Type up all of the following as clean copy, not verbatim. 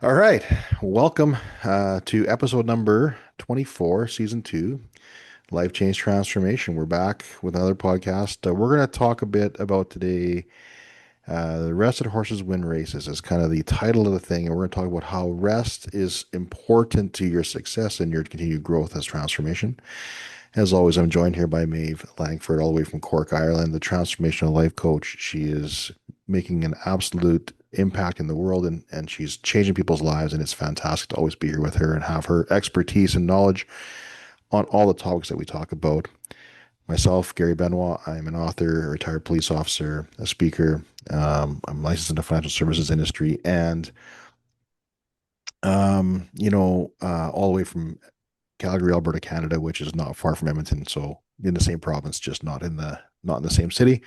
All right. Welcome to episode number 24, season two, Life Change Transformation. We're back with another podcast. We're going to talk a bit about today. The Rested Horses Win Races is kind of the title of the thing. And we're going to talk about how rest is important to your success and your continued growth as transformation. As always, I'm joined here by Maeve Langford, all the way from Cork, Ireland, the transformational life coach. She is making an absolute impact in the world and she's changing people's lives. And it's fantastic to always be here with her and have her expertise and knowledge on all the topics that we talk about. Myself, Gary Benoit, I'm an author, a retired police officer, a speaker. I'm licensed in the financial services industry and, all the way from Calgary, Alberta, Canada, which is not far from Edmonton, so in the same province, just not in the same city.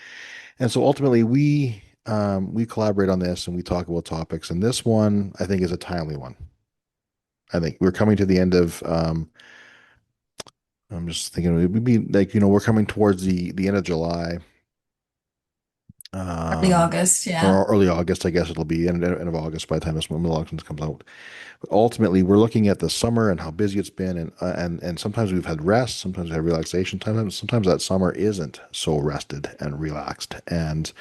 And so ultimately, we collaborate on this and we talk about topics. And this one, I think, is a timely one. I think we're coming to the end of. I'm just thinking it would be like we're coming towards the end of July, Early um, August, yeah. or early August. I guess it'll be end of August by the time this middle August comes out. Ultimately, we're looking at the summer and how busy it's been, and sometimes we've had rest, sometimes we have relaxation, sometimes that summer isn't so rested and relaxed, and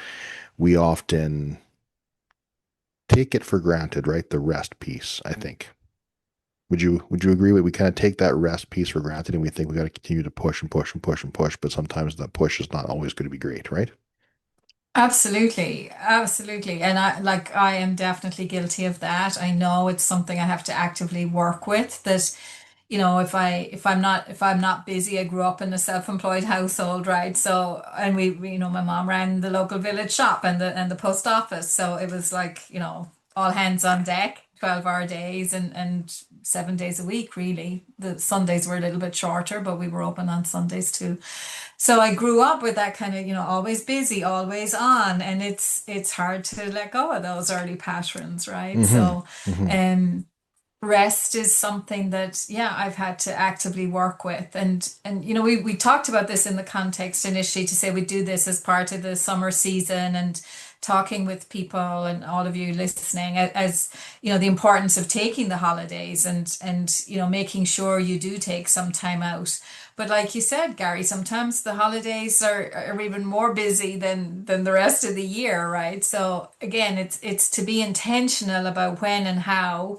we often take it for granted, right? The rest piece, I think. Would you agree with we kind of take that rest piece for granted and we think we got to continue to push and push and push and push, but sometimes the push is not always going to be great, right? Absolutely. Absolutely. And I am definitely guilty of that. I know it's something I have to actively work with that, if I'm not busy. I grew up in a self-employed household, right? So, and my mom ran the local village shop and the post office. So it was like, all hands on deck, 12-hour days and 7 days a week, really. The Sundays were a little bit shorter, but we were open on Sundays too. So I grew up with that kind of, always busy, always on, and it's hard to let go of those early patterns, right? Mm-hmm. So, Mm-hmm. um, rest is something that, yeah, I've had to actively work with, and we talked about this in the context initially to say we do this as part of the summer season and talking with people and all of you listening as the importance of taking the holidays and making sure you do take some time out. But like you said, Gary, sometimes the holidays are even more busy than the rest of the year, right? So again, it's to be intentional about when and how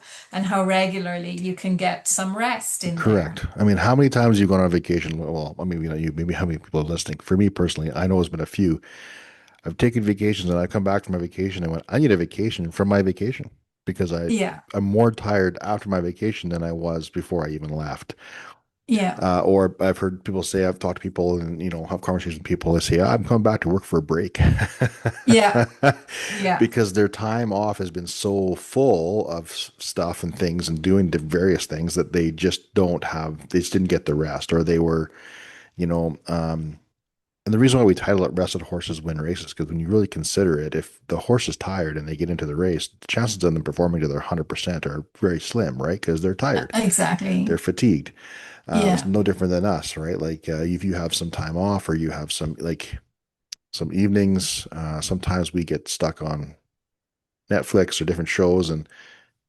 regularly you can get some rest in there. Correct. I mean, how many times have you gone on vacation? Well, I mean, maybe how many people are listening? For me personally, I know it's been a few. I've taken vacations and I come back from my vacation and went, I need a vacation from my vacation because Yeah, I'm more tired after my vacation than I was before I even left. yeah, Or I've heard people say, I've talked to people and, have conversations with people that say, I'm coming back to work for a break. yeah, yeah, Because their time off has been so full of stuff and things and doing various things that they just didn't get the rest or they were, you know, and the reason why we title it Rested Horses Win Races, because when you really consider it, if the horse is tired and they get into the race, the chances of them performing to their 100% are very slim, right? Because they're tired, they're exactly. fatigued. It's Yeah, no different than us, right? Like if you have some time off or you have some evenings, sometimes we get stuck on Netflix or different shows and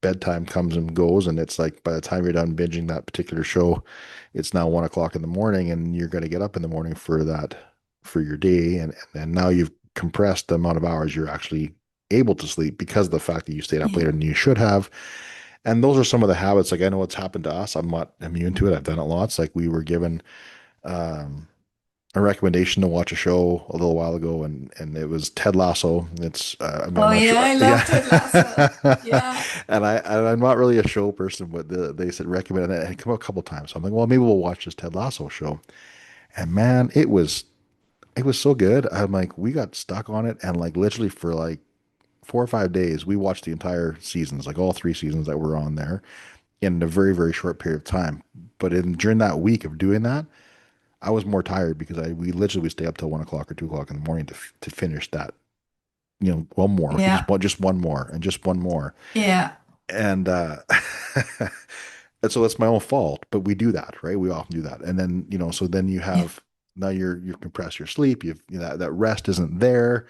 bedtime comes and goes. And it's like by the time you're done binging that particular show, it's now 1 o'clock in the morning and you're going to get up in the morning for your day. And now you've compressed the amount of hours you're actually able to sleep because of the fact that you stayed up later yeah, than you should have. And those are some of the habits. Like I know what's happened to us. I'm not immune to it. I've done it lots. Like we were given um, a recommendation to watch a show a little while ago, and it was Ted Lasso. I mean, I'm oh not yeah, sure. I Yeah, loved it last one. Yeah, I'm not really a show person, but they said recommend it. It had come out a couple times. So I'm like, well, maybe we'll watch this Ted Lasso show. And man, it was so good. I'm like, we got stuck on it, and like literally for like 4 or 5 days, we watched the entire seasons, like all three seasons that were on there in a very, very short period of time. But during that week of doing that, I was more tired because we literally would stay up till 1 o'clock or 2 o'clock in the morning to finish that. One more. Okay, yeah, just one more, and just one more, yeah, and and so it's my own fault. But we do that, right? We often do that, and then so then you yeah, have now you're compressed your sleep. That rest isn't there,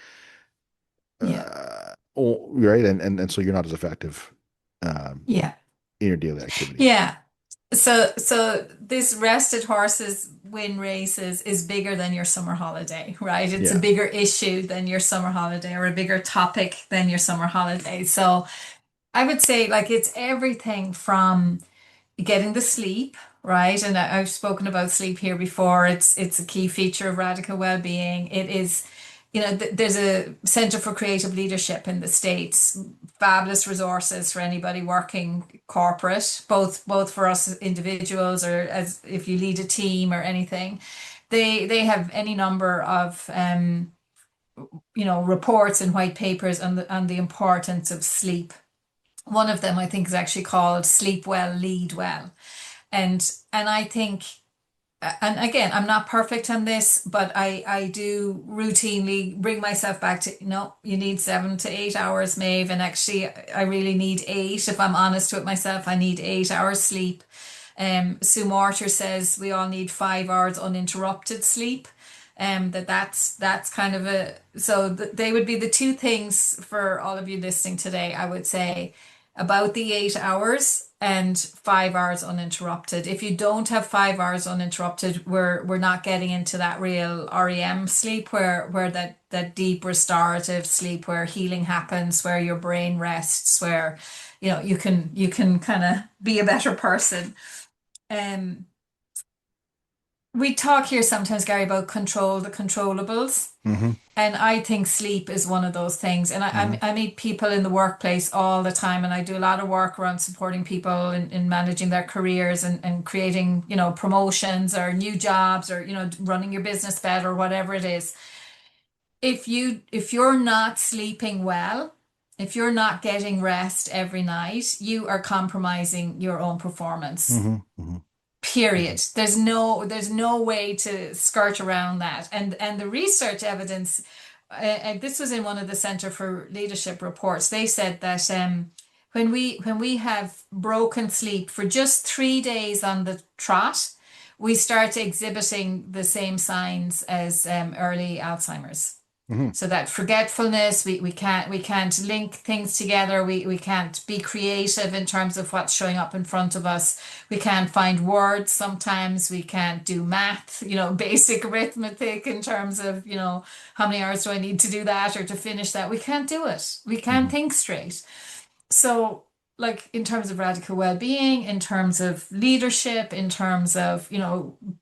yeah, right? And so you're not as effective um, Yeah. in your daily activities. Yeah. So this rested horses win races is bigger than your summer holiday, right? It's a Yeah. bigger issue than your summer holiday or a bigger topic than your summer holiday. So I would say like it's everything from getting the sleep, right? And I've spoken about sleep here before. It's a key feature of radical well-being. It is, there's a Center for Creative Leadership in the States, fabulous resources for anybody working corporate, both for us individuals or as if you lead a team or anything. They have any number of reports and white papers on the importance of sleep. One of them I think is actually called Sleep Well, Lead Well. And I think, and again, I'm not perfect on this, but I do routinely bring myself back to, no, you need 7 to 8 hours, Maeve. And actually, I really need eight. If I'm honest with myself, I need 8 hours sleep. Sue Morter says we all need 5 hours uninterrupted sleep. That's kind of a, so they would be the two things for all of you listening today, I would say, about the 8 hours and 5 hours uninterrupted. If you don't have 5 hours uninterrupted, we're not getting into that real REM sleep where that deep restorative sleep where healing happens, where your brain rests, where you can kind of be a better person. Um, we talk here sometimes, Gary, about control the controllables. Hmm. And I think sleep is one of those things. And Hmm. I meet people in the workplace all the time, and I do a lot of work around supporting people in managing their careers and creating, promotions or new jobs or, running your business better or whatever it is. If you're not sleeping well, if you're not getting rest every night, you are compromising your own performance. Hmm. Hmm. Hmm. Period. There's no way to skirt around that. And the research evidence, and this was in one of the Center for Leadership reports. They said that when we have broken sleep for just 3 days on the trot, we start exhibiting the same signs as early Alzheimer's. Hmm. So that forgetfulness, we can't link things together. We can't be creative in terms of what's showing up in front of us. We can't find words sometimes. We can't do math, basic arithmetic in terms of, how many hours do I need to do that or to finish that? We can't do it. We can't Hmm. think straight. So, like in terms of radical well-being, in terms of leadership, in terms of,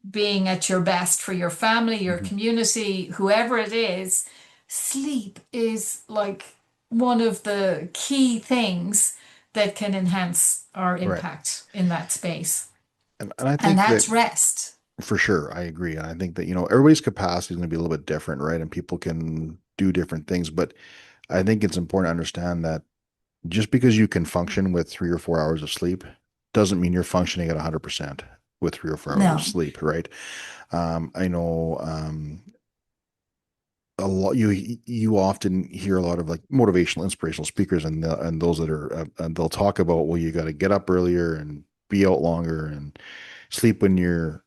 being at your best for your family, your Hmm. community, whoever it is, sleep is like one of the key things that can enhance our Right. impact in that space. And I And think that that's rest. for sure, I agree. And I think that, everybody's capacity is going to be a little bit different, right? And people can do different things. But I think it's important to understand that just because you can function with 3 or 4 hours of sleep doesn't mean you're functioning at 100% with 3 or 4 hours of No. sleep, right? I know a lot you often hear a lot of like motivational inspirational speakers and those that are and they'll talk about, well, you got to get up earlier and be out longer and sleep when you're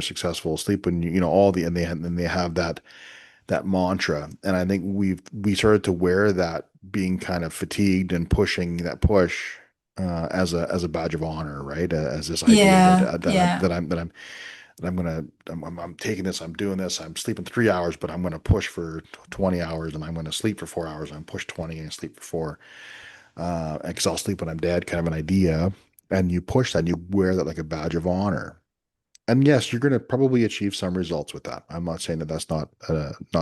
successful, sleep when all the and they have that mantra. And I think we started to wear that, being kind of fatigued and pushing that push as a badge of honor, right? As this idea that Yeah, uh, that I'm yeah, that I'm that I'm that I'm gonna I'm taking this, I'm doing this, I'm sleeping 3 hours, but I'm gonna push for 20 hours, and I'm gonna sleep for 4 hours, and I'm push 20 and sleep for four. Because I'll sleep when I'm dead, kind of an idea. And you push that, and you wear that like a badge of honor. And yes, you're going to probably achieve some results with that. I'm not saying that that's not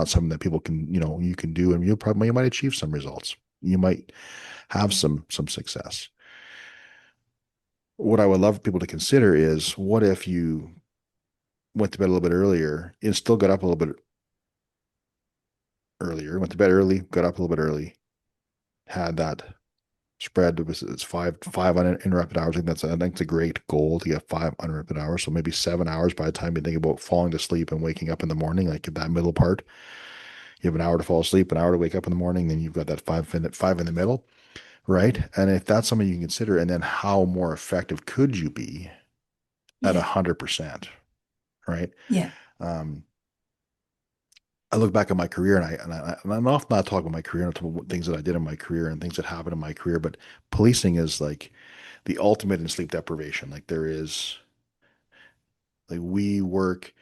something that people can, you can do, and you might achieve some results. You might have yeah, some success. What I would love people to consider is, what if you went to bed a little bit earlier and still got up a little bit earlier, went to bed early, got up a little bit early, had that spread. It's five uninterrupted hours. I think it's a great goal to get 5 uninterrupted hours. So maybe 7 hours by the time you think about falling to sleep and waking up in the morning, like that middle part. You have an hour to fall asleep, an hour to wake up in the morning, then you've got that five in the middle, right? And if that's something you can consider, and then how more effective could you be at yeah, 100%, right? yeah, Um, I look back at my career and I'm often not talking about my career, I'm talking about things that I did in my career and things that happened in my career, but policing is like the ultimate in sleep deprivation. Like there is like we work,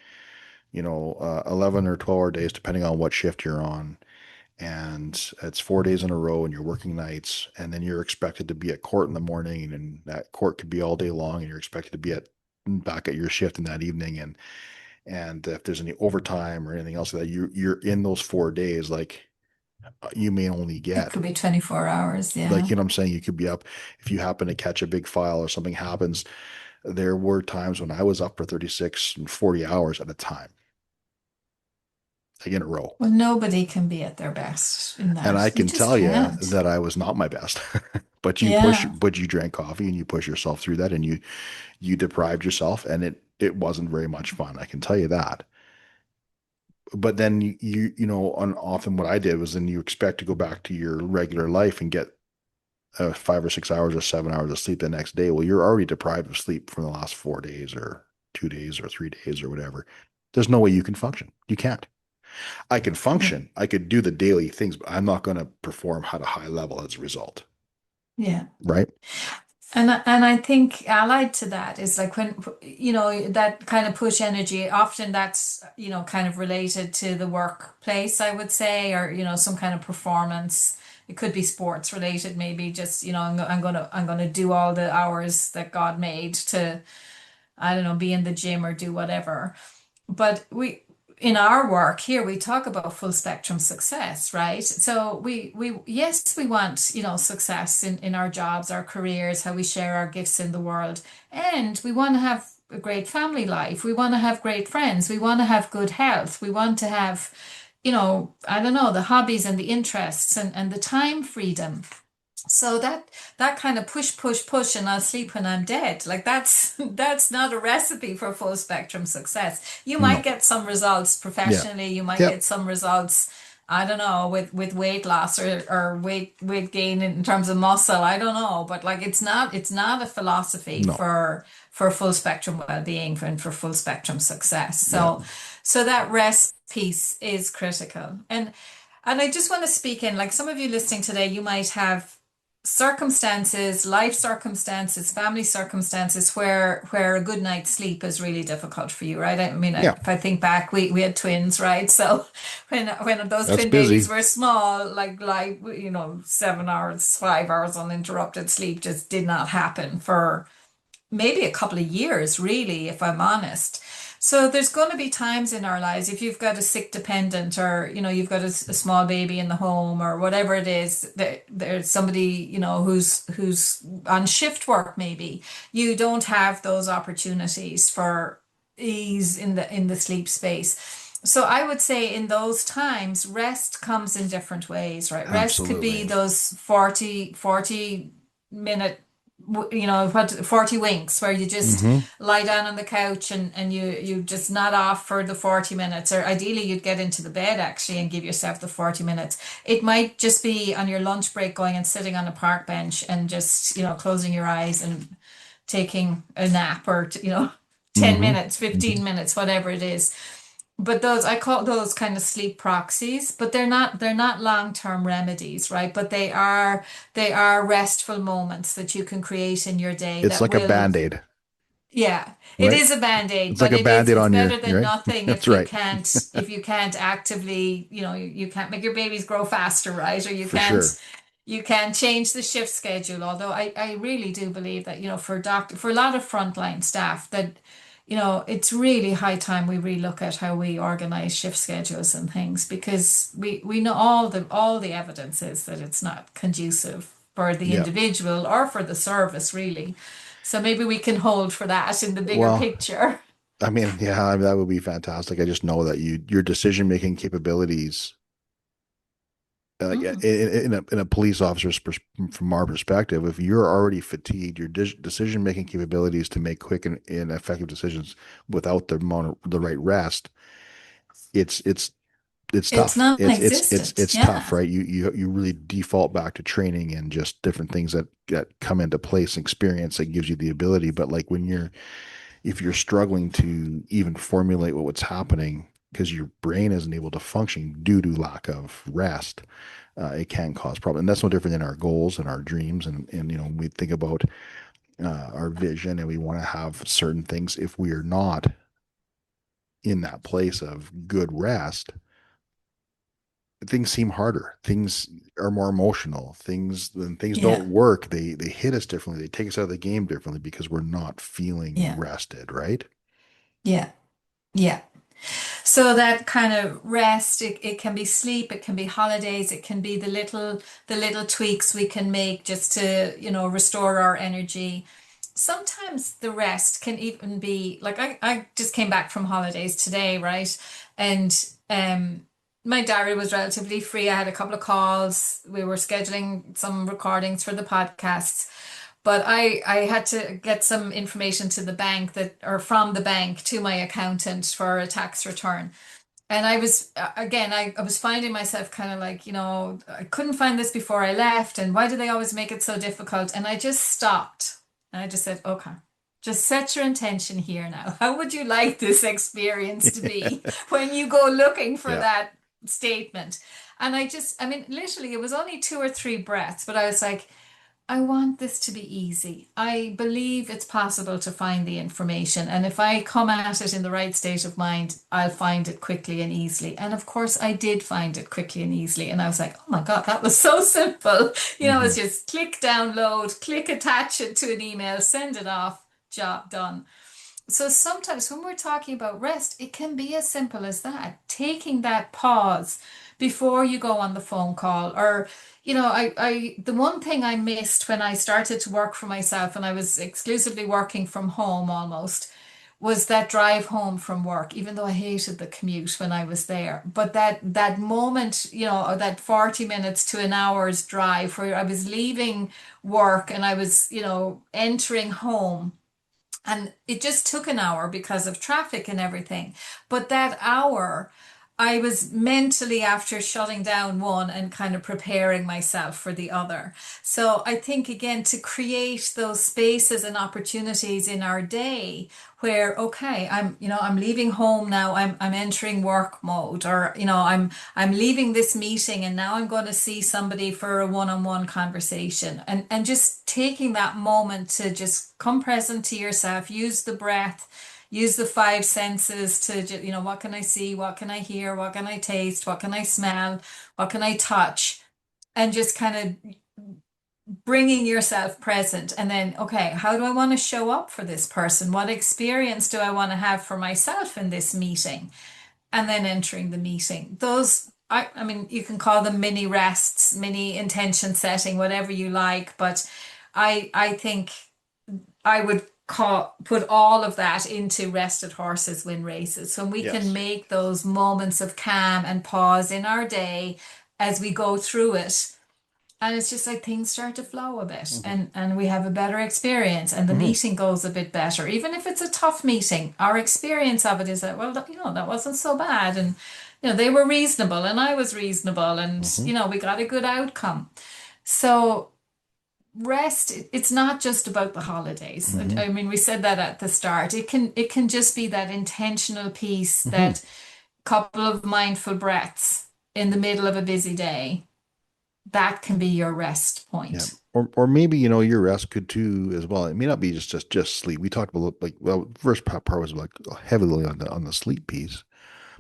11 or 12-hour days, depending on what shift you're on. And it's 4 days in a row and you're working nights. And then you're expected to be at court in the morning. And that court could be all day long. And you're expected to be back at your shift in that evening. And if there's any overtime or anything else like that, you're in those 4 days, like you may only It get, could be 24 hours. like, Yeah. what I'm saying? You could be up if you happen to catch a big file or something happens. There were times when I was up for 36 and 40 hours at a time, like in a row. Well, nobody can be at their best in And I that. You can just tell you can't. that I was not my best. Yeah. But you drank coffee and you push yourself through that and you deprived yourself and it wasn't very much fun. I can tell you that. But then and often what I did was then you expect to go back to your regular life and get 5 or 6 hours or 7 hours of sleep the next day. Well, you're already deprived of sleep from the last 4 days or 2 days or 3 days or whatever. There's no way you can function. You can't. I can Yeah. function. I could do the daily things, but I'm not going to perform at a high level as a result. Yeah. Right? And I think allied to that is like when that kind of push energy, often that's kind of related to the workplace, I would say, or some kind of performance. It could be sports related, maybe just I'm gonna do all the hours that God made to, I don't know, be in the gym or do whatever. But in our work here, we talk about full spectrum success, right? So yes, we want, success in our jobs, our careers, how we share our gifts in the world. And we want to have a great family life. We want to have great friends. We want to have good health. We want to have, I don't know, the hobbies and the interests and the time freedom. So that kind of push, push, push, and I'll sleep when I'm dead. Like that's that's not a recipe for full spectrum success. You might No. get some results Yeah. professionally, you might Yep. get some results, I don't know, with weight loss or weight gain in terms of muscle. I don't know. But like it's not a philosophy No. for full spectrum well-being and for full spectrum success. Yeah. So that rest piece is critical. And I just want to speak in, like some of you listening today, you might have circumstances, life circumstances, family circumstances where a good night's sleep is really difficult for you, right? I mean, Yeah. if I think back, we had twins, right? So when those That's twin babies busy. were small, like 7 hours, 5 hours uninterrupted sleep just did not happen for maybe a couple of years, really, if I'm honest. So there's going to be times in our lives, if you've got a sick dependent or, you've got a small baby in the home or whatever it is, that there's somebody, who's on shift work, maybe you don't have those opportunities for ease in the sleep space. So I would say in those times, rest comes in different ways, right? Rest could be Absolutely. those 40 minute, what, 40 winks where you just Hmm. lie down on the couch and you just nod off for the 40 minutes, or ideally you'd get into the bed actually and give yourself the 40 minutes. It might just be on your lunch break going and sitting on a park bench and just closing your eyes and taking a nap, or 10 Hmm. minutes, 15 minutes, whatever it is. But those, I call those kind of sleep proxies, but they're not long-term remedies, right? But they are restful moments that you can create in your day It's that like a will, band-aid, yeah, it right? is a band-aid, It's like but a band-aid it's on better your, than right? nothing That's if you right. can't actively, you can't make your babies grow faster, right? Or you For can't sure. you can change the shift schedule. Although I really do believe that, for a lot of frontline staff, that, it's really high time we relook at how we organize shift schedules and things, because we know all the evidence is that it's not conducive for the Yeah. individual or for the service, really. So maybe we can hold for that in the bigger Well, picture. I mean, yeah, I mean, that would be fantastic. I just know that your decision-making capabilities, like Mm. in a police officer's from our perspective, if you're already fatigued, your decision-making capabilities to make quick and effective decisions without the right rest, it's it's it's It's tough. It's non-existent. it's tough, Yeah. right? You really default back to training and just different things that come into place, experience that gives you the ability. But like when you're if you're struggling to even formulate what's happening, because your brain isn't able to function due to lack of rest, it can cause problems. And that's no different than our goals and our dreams. And when we think about our vision and we want to have certain things, if we are not in that place of good rest, things seem harder. Things are more emotional. Things when things don't Yeah. work, they hit us differently. They take us out of the game differently because we're not feeling Yeah. rested, right? Yeah. Yeah. So that kind of rest, it can be sleep, it can be holidays, it can be the little tweaks we can make just to, restore our energy. Sometimes the rest can even be like I just came back from holidays today, right? And my diary was relatively free. I had a couple of calls. We were scheduling some recordings for the podcasts. But I had to get some information to the bank that, or from the bank to my accountant for a tax return. And I was, again, I was finding myself kind of like, I couldn't find this before I left. And why do they always make it so difficult? And I just stopped. And I just said, okay, just set your intention here now. How would you like this experience to be when you go looking for Yeah. that statement? And I mean, literally, it was only 2 or 3 breaths, but I was like, I want this to be easy. I believe it's possible to find the information. And if I come at it in the right state of mind, I'll find it quickly and easily. And of course, I did find it quickly and easily. And I was like, oh my God, that was so simple. It's Hmm. just click download, click attach it to an email, send it off, job done. So sometimes when we're talking about rest, it can be as simple as that. Taking that pause before you go on the phone call. Or, the one thing I missed when I started to work for myself and I was exclusively working from home almost was that drive home from work, even though I hated the commute when I was there. But that moment, or that 40 minutes to an hour's drive where I was leaving work and I was, entering home, and it just took an hour because of traffic and everything. But that hour, I was mentally after shutting down one and kind of preparing myself for the other. So I think again to create those spaces and opportunities in our day where, okay, I'm leaving home now, I'm entering work mode, or I'm leaving this meeting and now I'm going to see somebody for a one-on-one conversation, and just taking that moment to just come present to yourself, use the breath, use the five senses to what can I see, what can I hear, what can I taste, what can I smell, what can I touch, and just kind of bringing yourself present. And then, okay, how do I want to show up for this person? What experience do I want to have for myself in this meeting? And then entering the meeting. Those, I mean, you can call them mini rests, mini intention setting, whatever you like, but I think I would put all of that into rested horses win races. So we can Yes. make those moments of calm and pause in our day as we go through it, and it's just like things start to flow a bit, Hmm. and we have a better experience, and the Hmm. meeting goes a bit better. Even if it's a tough meeting, our experience of it is that, well, that wasn't so bad. And, they were reasonable and I was reasonable, and, Hmm. we got a good outcome. So rest, it's not just about the holidays. Hmm. I mean, we said that at the start. It can just be that intentional piece, Hmm. that couple of mindful breaths in the middle of a busy day. That can be your rest Yeah. point. Or maybe, your rest could too as well. It may not be just sleep. We talked about like, well, first part was like heavily on the sleep piece.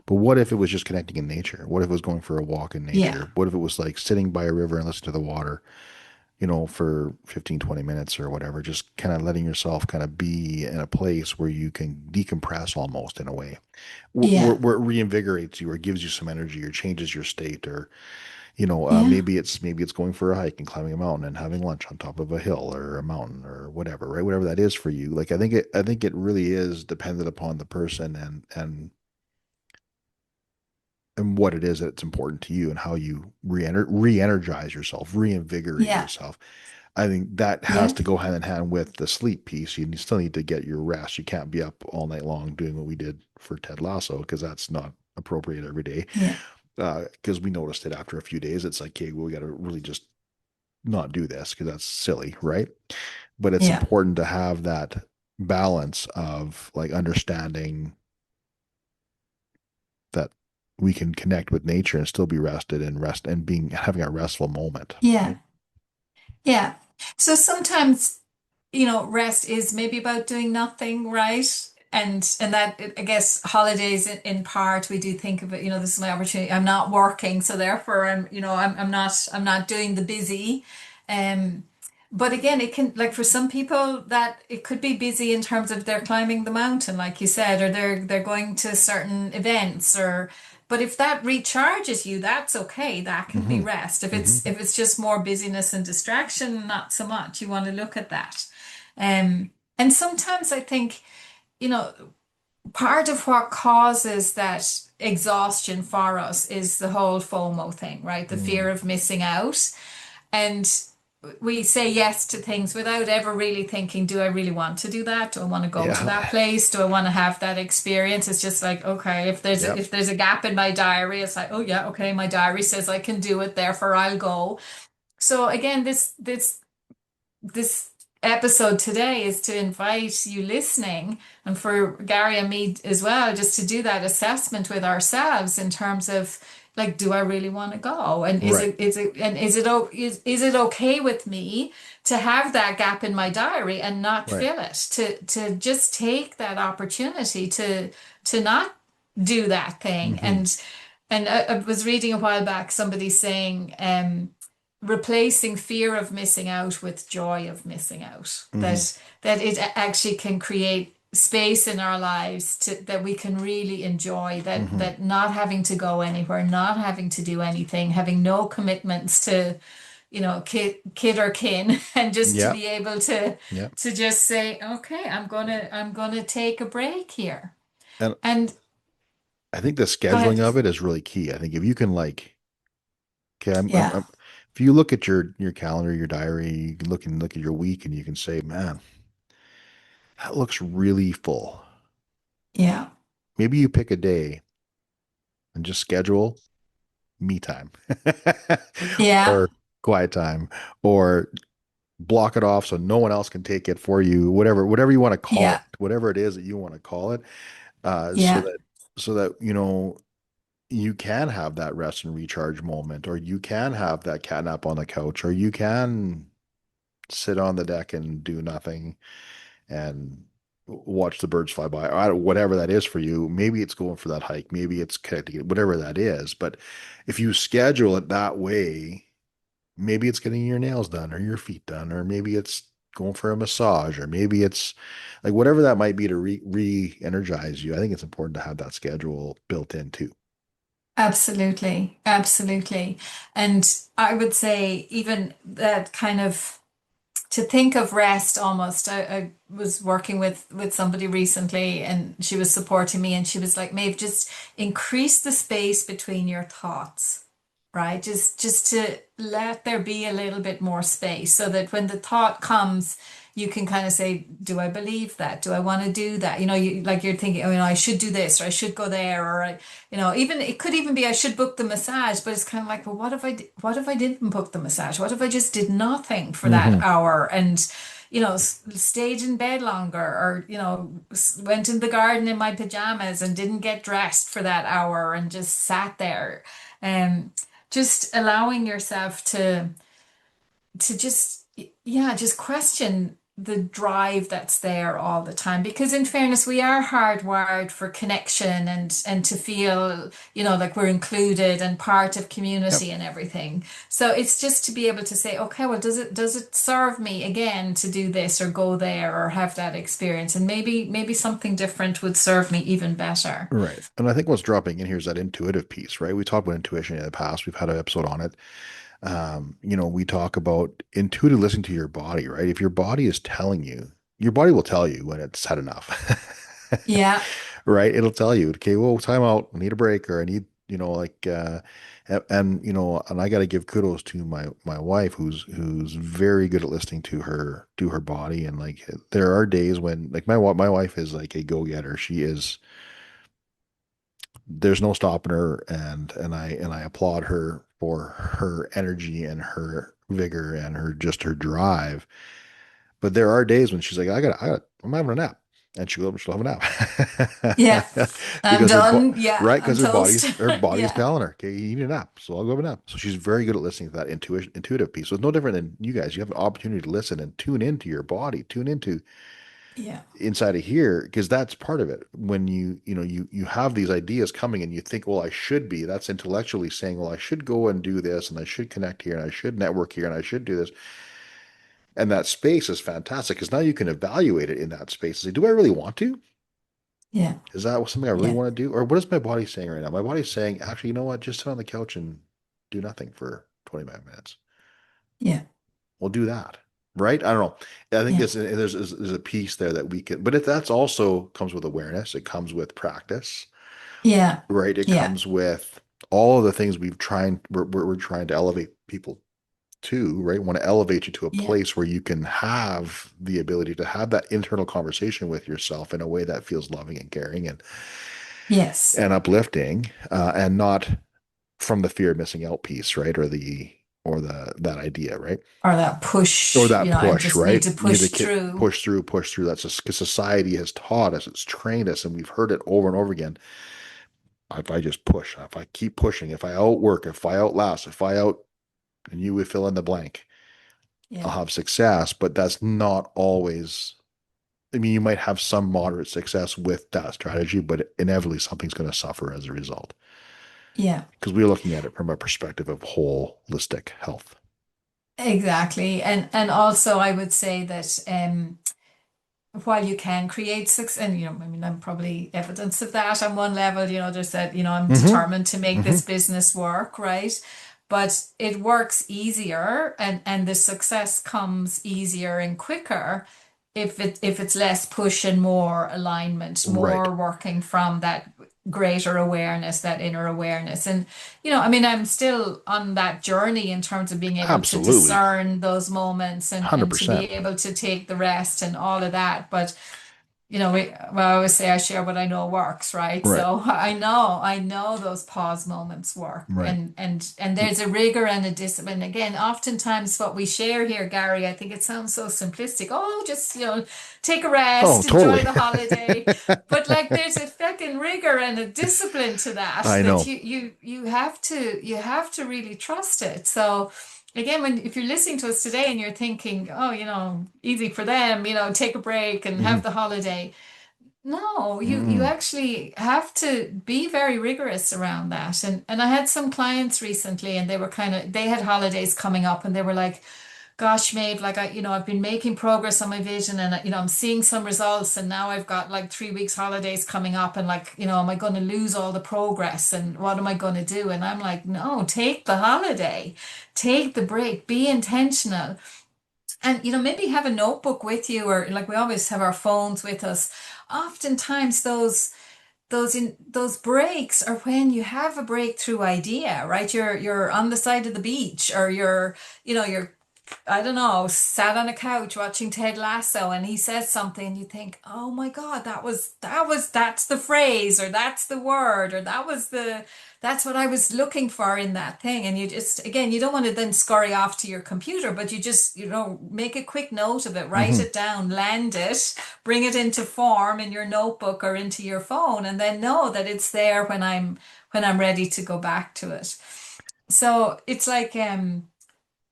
But what if it was just connecting in nature? What if it was going for a walk in Yeah, nature? What if it was like sitting by a river and listening to the water, for 15, 20 minutes or whatever, just kind of letting yourself kind of be in a place where you can decompress almost in a way, where, yeah, where it reinvigorates you or gives you some energy or changes your state, or yeah, maybe it's going for a hike and climbing a mountain and having lunch on top of a hill or a mountain or whatever, right? Whatever that is for you. Like I think it really is dependent upon the person and what it is that's important to you and how you re-energize yourself, reinvigorate yeah, yourself. I think that has yeah, to go hand in hand with the sleep piece. You still need to get your rest. You can't be up all night long doing what we did for Ted Lasso because that's not appropriate every day. yeah, Because we noticed it after a few days. It's like, okay, well, we got to really just not do this because that's silly, right? But it's yeah, important to have that balance of like understanding we can connect with nature and still be rested and rest and being having a restful moment, right? Yeah. Yeah. So sometimes, rest is maybe about doing nothing, right? And that I guess holidays in part we do think of it, this is my opportunity. I'm not working, so therefore I'm not doing the busy. Um but again, it can, like, for some people that it could be busy in terms of they're climbing the mountain, like you said, or they're going to certain events, or but if that recharges you, that's okay. That can be Hmm. rest. If Hmm. it's just more busyness and distraction, not so much. You want to look at that. And sometimes I think, you know, part of what causes that exhaustion for us is the whole FOMO thing, right? The fear Mm. of missing out. And we say yes to things without ever really thinking, do I really want to do that? Do I want to go to Yeah. that place? Do I want to have that experience? It's just like, okay, if there's Yep. if there's a gap in my diary, it's like, oh yeah, okay, my diary says I can do it, therefore I'll go. So again, this episode today is to invite you listening, and for Gary and me as well, just to do that assessment with ourselves in terms of, like, do I really want to go? And Right. is it okay with me to have that gap in my diary and not Right. fill it? To just take that opportunity to not do that thing. Hmm. And I was reading a while back somebody saying, replacing fear of missing out with joy of missing out. Hmm. That it actually can create space in our lives that we can really enjoy. Hmm. That not having to go anywhere, not having to do anything, having no commitments to, kid or kin, and just to Yep. be able to Yep. just say, okay, I'm gonna take a break here. And And I think the go ahead. scheduling of it is really key. I think if you can like, okay, Yeah, if you look at your calendar, your diary, you can look at your week, and you can say, man, that looks really full. yeah, Maybe you pick a day and just schedule me time yeah, or quiet time or block it off so no one else can take it for you, whatever you want to call yeah, it, whatever it is that you want to call it, so yeah. that you can have that rest and recharge moment, or you can have that cat nap on the couch, or you can sit on the deck and do nothing and watch the birds fly by, or whatever that is for you. Maybe it's going for that hike, maybe it's connecting, whatever that is. But if you schedule it that way, maybe it's getting your nails done or your feet done, or maybe it's going for a massage, or maybe it's like whatever that might be to re-energize you. I think it's important to have that schedule built in too. Absolutely, absolutely. And I would say even that kind of, to think of rest almost. I was working with somebody recently, and she was supporting me, and she was like, Maeve, just increase the space between your thoughts, right? Just to let there be a little bit more space so that when the thought comes, you can kind of say, do I believe that? Do I want to do that? You, like, you're thinking, oh, I should do this, or I should go there, or even it could even be I should book the massage, but it's kind of like, well, what if I didn't book the massage? What if I just did nothing for that Hmm. hour and stayed in bed longer, or went in the garden in my pajamas and didn't get dressed for that hour and just sat there. Um, just allowing yourself to just, yeah, just question the drive that's there all the time, because in fairness we are hardwired for connection and to feel, like we're included and part of Yep. community and everything. So it's just to be able to say, okay, well, does it serve me again to do this or go there or have that experience, and maybe something different would serve me even better. Right. And I think what's dropping in here is that intuitive piece, right? We talked about intuition in the past. We've had an episode on it. We talk about intuitive listening to your body, right? If your body is telling you, your body will tell you when it's had enough, Yeah, right? It'll tell you, okay, well, time out. I need a break, or I need, and I got to give kudos to my wife, who's very good at listening to her body. And like, there are days when, like, my wife is like a go-getter. She is, there's no stopping her, and I applaud her for her energy and her vigor and her drive. But there are days when she's like, I'm having a nap. and she'll have a nap Yeah. I'm because done. Yeah, right, I'm because toast. her body is Yeah. telling her, okay, you need a nap, so I'll go have a nap. So she's very good at listening to that intuitive piece. So it's no different than you guys. You have an opportunity to listen and tune into your body, tune into Yeah. inside of here, because that's part of it. When you have these ideas coming and you think, well, I should be. That's intellectually saying, well, I should go and do this, and I should connect here, and I should network here, and I should do this. And that space is fantastic because now you can evaluate it in that space. Say, do I really want to? Yeah. Is that something I really Yeah. want to do? Or what is my body saying right now? My body's saying, actually, you know what? Just sit on the couch and do nothing for 25 minutes. Yeah. We'll do that. Right? I don't know. I think Yeah. there's a piece there that we can, but that's also comes with awareness. It comes with practice, Yeah. right? It Yeah. comes with all of the things we're trying to elevate people to, right? Want to elevate you to a Yeah. place where you can have the ability to have that internal conversation with yourself in a way that feels loving and caring Yes. and uplifting, and not from the fear of missing out piece, right? Or the that idea, right? Or that Or push, that I push, just need right? to You need push to through. push through. That's just because society has taught us, it's trained us, and we've heard it over and over again. If I just push, if I keep pushing, if I outwork, if I outlast, if I out, and you would fill in the blank, I'll Yeah. have success. But that's not always. I mean, you might have some moderate success with that strategy, but inevitably something's going to suffer as a result Yeah. because we're looking at it from a perspective of holistic health. Exactly. And also I would say that while you can create success, and I mean, I'm probably evidence of that on one level, there's that, I'm Mm-hmm. determined to make Mm-hmm. this business work, right? But it works easier and the success comes easier and quicker if it's less push and more alignment, Right. more working from that greater awareness, that inner awareness. And I mean, I'm still on that journey in terms of being able to Absolutely. discern those moments and to be 100%. able to take the rest and all of that. But I always say I share what I know works, right? Right. So I know those pause moments work, Right. and there's a rigor and a discipline. Again, oftentimes what we share here, Gary, I think it sounds so simplistic. Oh, just take a Oh, rest, totally. enjoy the holiday, but like there's a fucking rigor and a discipline to that I that know. you have to really trust it. So again, if you're listening to us today and you're thinking, oh, easy for them, take a break and have Hmm. the holiday. No, you Mm. actually have to be very rigorous around that. And I had some clients recently and they had holidays coming up and they were like, gosh, Maeve, like I've been making progress on my vision and I'm seeing some results and now I've got like 3 weeks holidays coming up and like, am I going to lose all the progress and what am I going to do? And I'm like, no, take the holiday, take the break, be intentional. And maybe have a notebook with you or like we always have our phones with us. Oftentimes those breaks are when you have a breakthrough idea, right? You're on the side of the beach or you're I don't know, sat on a couch watching Ted Lasso and he says something and you think, oh my God, that's the phrase or that's the word or that's what I was looking for in that thing. And you just, again, you don't want to then scurry off to your computer, but you just, make a quick note of it, write Hmm. it down, land it, bring it into form in your notebook or into your phone, and then know that it's there when I'm ready to go back to it. So it's like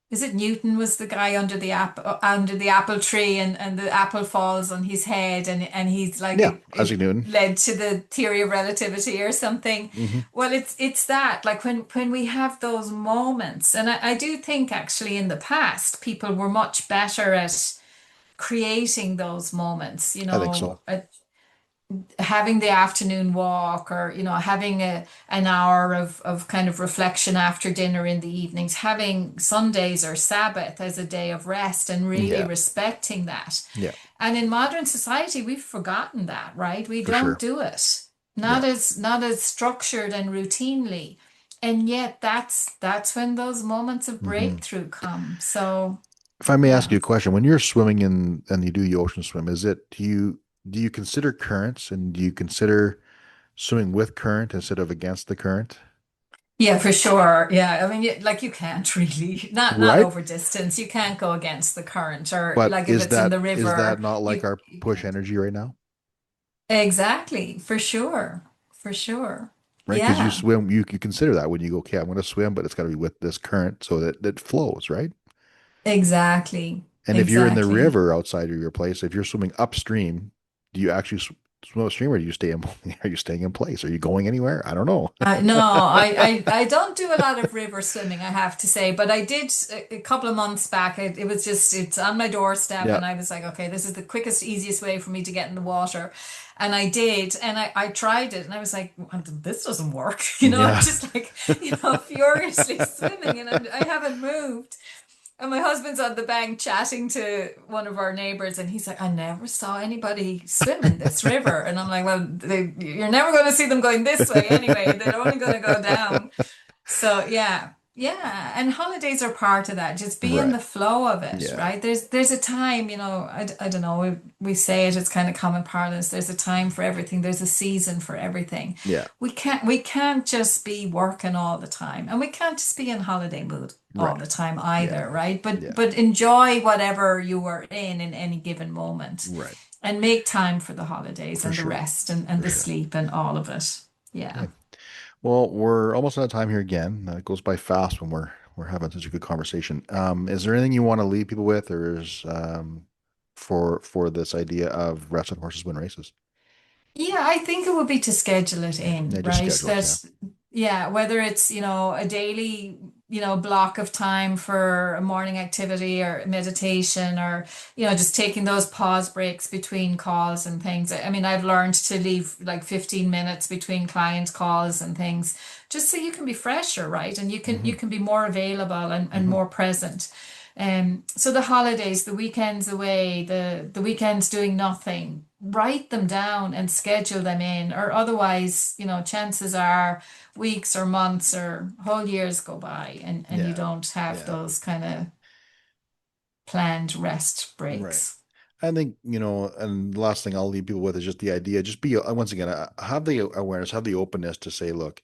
is it Newton was the guy under the apple tree and the apple falls on his head and he's like Yeah. it Isaac Newton. led to the theory of relativity or something. Hmm. Well, it's that like when we have those moments, and I do think actually in the past people were much better at creating those moments, I think so. having the afternoon walk or having an hour of kind of reflection after dinner in the evenings, having Sundays or Sabbath as a day of rest and really Yeah. respecting that. Yeah. And in modern society we've forgotten that, right? We For don't sure. do it, not Yeah. as structured and routinely, and yet that's when those moments of Hmm. breakthrough come. So If I may ask yeah. you a question, when you're swimming in and you do the ocean swim, do you consider currents and do you consider swimming with current instead of against the current? Yeah, for sure. Yeah, I mean, like you can't really not Right? over distance. You can't go against the current, or But like if is it's in that the is that river, not like you our you push can't. energy right now? Exactly, for sure. For sure. right? Because you Yeah, swim, you consider that when you go, okay, I'm going to swim, but it's got to be with this current so that it flows, right? exactly. And if you're in the Exactly. river outside of your place, if you're swimming upstream, do you actually swim upstream or do you stay in, are you staying in place? Are you going anywhere? I don't know. No, I don't do a lot of river swimming, I have to say, but I did a couple of months back. It was just, it's on my doorstep, Yeah. and I was like, okay, this is the quickest, easiest way for me to get in the water. And I did, and I tried it, and I was like, "Well, this doesn't work." I'm Yeah. just like, furiously swimming, and I haven't moved. And my husband's on the bank chatting to one of our neighbors, and he's like, I never saw anybody swim in this river. And I'm like, well, you're never going to see them going this way anyway. They're only going to go down. So yeah, yeah, and holidays are part of that. Just be in Right. the flow of it, Yeah. right? There's a time, I don't know. We say it. It's kind of common parlance. There's a time for everything. There's a season for everything. Yeah. We can't just be working all the time, and we can't just be in holiday mood all Right. the time Yeah. either, right? But Yeah. but enjoy whatever you are in any given moment, Right. and make time for the holidays For and the sure. rest and For the sure. sleep and all of it. Yeah. Okay. Well, we're almost out of time here again. It goes by fast when we're having such a good conversation. Is there anything you want to leave people with, or is for this idea of rest and horses win races? Yeah, I think it would be to schedule it in, Yeah, just right? schedule it. Yeah. That, yeah, whether it's, a daily, block of time for a morning activity or meditation, or, just taking those pause breaks between calls and things. I mean, I've learned to leave like 15 minutes between client calls and things, just so you can be fresher, right? And you can Hmm. you can be more available and Hmm. more present. So the holidays, the weekends away, the weekends doing nothing, write them down and schedule them in, or otherwise, chances are weeks or months or whole years go by, and you Yeah. don't have Yeah. those kind of planned rest Right. breaks. I think, and the last thing I'll leave people with is just the idea, just be, once again, have the awareness, have the openness to say, look,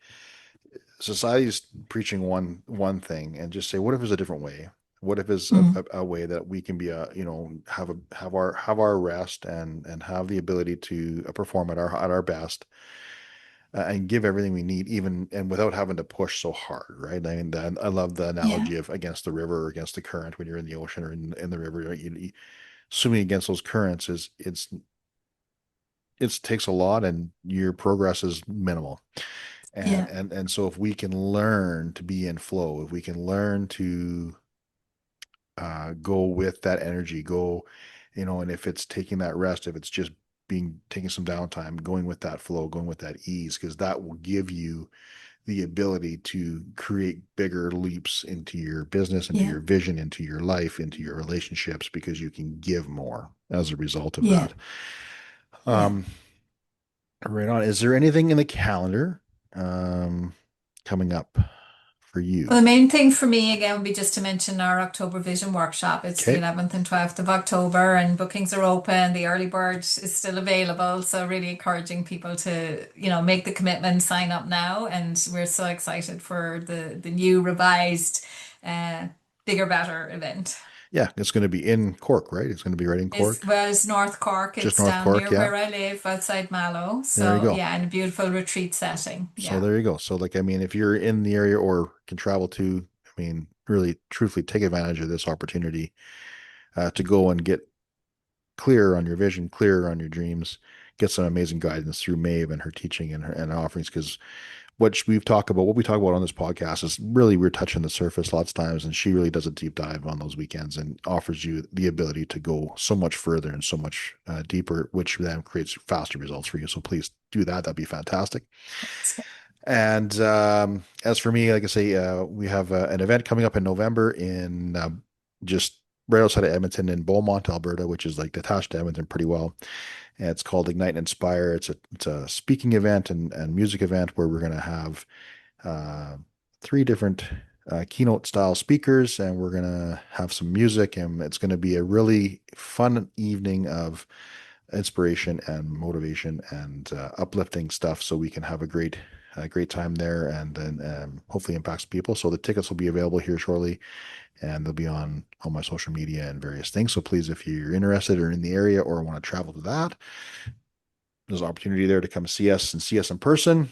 society's preaching one thing, and just say, what if there's a different way? What if there's a, Mm. a way that we can be have our rest and have the ability to perform at our best, and give everything we need, even and without having to push so hard, right? I mean, I love the Yeah, analogy of against the river or against the current when you're in the ocean or in the river. Swimming against those currents is it takes a lot, and your progress is minimal. And yeah, and so if we can learn to be in flow, if we can learn to go with that energy, and if it's taking that rest, if it's just being taking some downtime, going with that flow, going with that ease, because that will give you the ability to create bigger leaps into your business, into yeah, your vision, into your life, into your relationships, because you can give more as a result of yeah, that. yeah. Um, right on. Is there anything in the calendar um, coming up for Well, you? the main thing for me again would be just to mention our October Vision Workshop. It's the Okay. 11th and 12th of October, and bookings are open. The early bird is still available. So really encouraging people to, make the commitment, sign up now. And we're so excited for the new revised, uh, bigger, better event. Yeah, it's going to be in Cork, right? It's going to be right in Cork, It's North Cork. just It's North down Cork. near Yeah. where I live, outside Mallow. There you So go. yeah, in a beautiful retreat setting. So Yeah. there you go. So like, I mean, if you're in the area or can travel to, I mean, really, truthfully, take advantage of this opportunity to go and get clearer on your vision, clearer on your dreams, get some amazing guidance through Maeve and her teaching and her offerings. Because what we talk about on this podcast is really we're touching the surface lots of times, and she really does a deep dive on those weekends and offers you the ability to go so much further and so much deeper, which then creates faster results for you. So please do that. That'd be fantastic. And as for me, like I say, we have an event coming up in November in just right outside of Edmonton in Beaumont, Alberta, which is like detached to Edmonton pretty well. And it's called Ignite and Inspire. It's a speaking event and music event where we're going to have uh, three different keynote style speakers, and we're going to have some music, and it's going to be a really fun evening of inspiration and motivation and uplifting stuff, so we can have a great time there, and then hopefully impacts people. So the tickets will be available here shortly, and they'll be on all my social media and various things. So please, if you're interested or in the area or want to travel to that, there's an opportunity there to come see us and see us in person.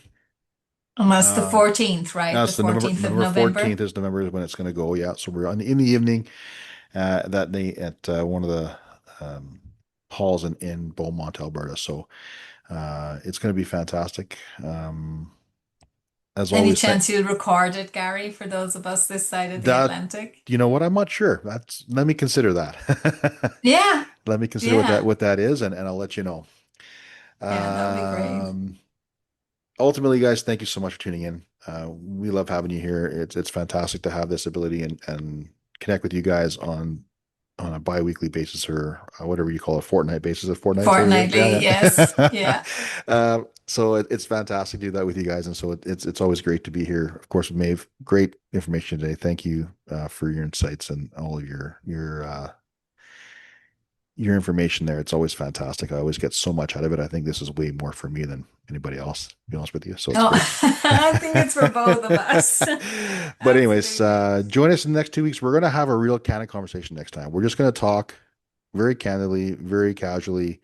And that's the Um, 14th, right? The so November 14th of November November. 14th is November is when it's going to go. Yeah, so we're on in the evening that day at one of the um, halls in Beaumont, Alberta. So it's going to be fantastic. As Any always, chance you'll record it, Gary, for those of us this side of the that Atlantic? you know what, I'm not sure. That's let me consider that. Yeah, Let me consider yeah, what that is, and I'll let you know. yeah, that would be great. Um, Ultimately, guys, thank you so much for tuning in. We love having you here. It's fantastic to have this ability and connect with you guys on a bi-weekly basis or whatever you call it, a fortnight basis. A fortnight, so Fortnightly, yeah, yes, yeah. yeah. So it's fantastic to do that with you guys, and so it's always great to be here. Of course, Maeve, great information today. Thank you for your insights and all of your information there. It's always fantastic. I always get so much out of it. I think this is way more for me than anybody else, to be honest with you. So it's Oh, great. I think it's for both of us. But anyways, Absolutely. join us in the next 2 weeks. We're going to have a real candid conversation next time. We're just going to talk very candidly, very casually,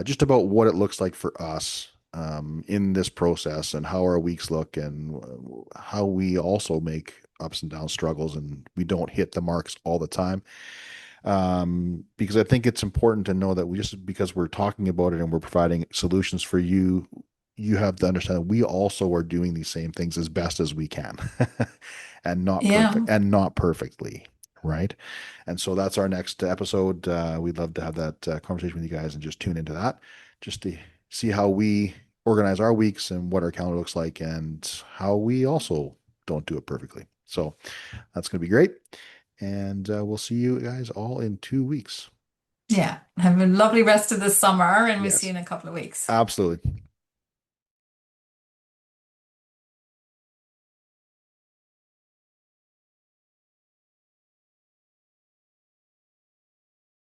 just about what it looks like for us in this process and how our weeks look and how we also make ups and downs struggles and we don't hit the marks all the time. Because I think it's important to know that we just because we're talking about it and we're providing solutions for you, you have to understand that we also are doing these same things as best as we can and not perfect Yeah, and not perfectly, right? And so that's our next episode. We'd love to have that conversation with you guys and just tune into that just to see how we organize our weeks and what our calendar looks like and how we also don't do it perfectly. So that's going to be great. And we'll see you guys all in 2 weeks. yeah. Have a lovely rest of the summer, and we'll see Yes, you in a couple of weeks. absolutely.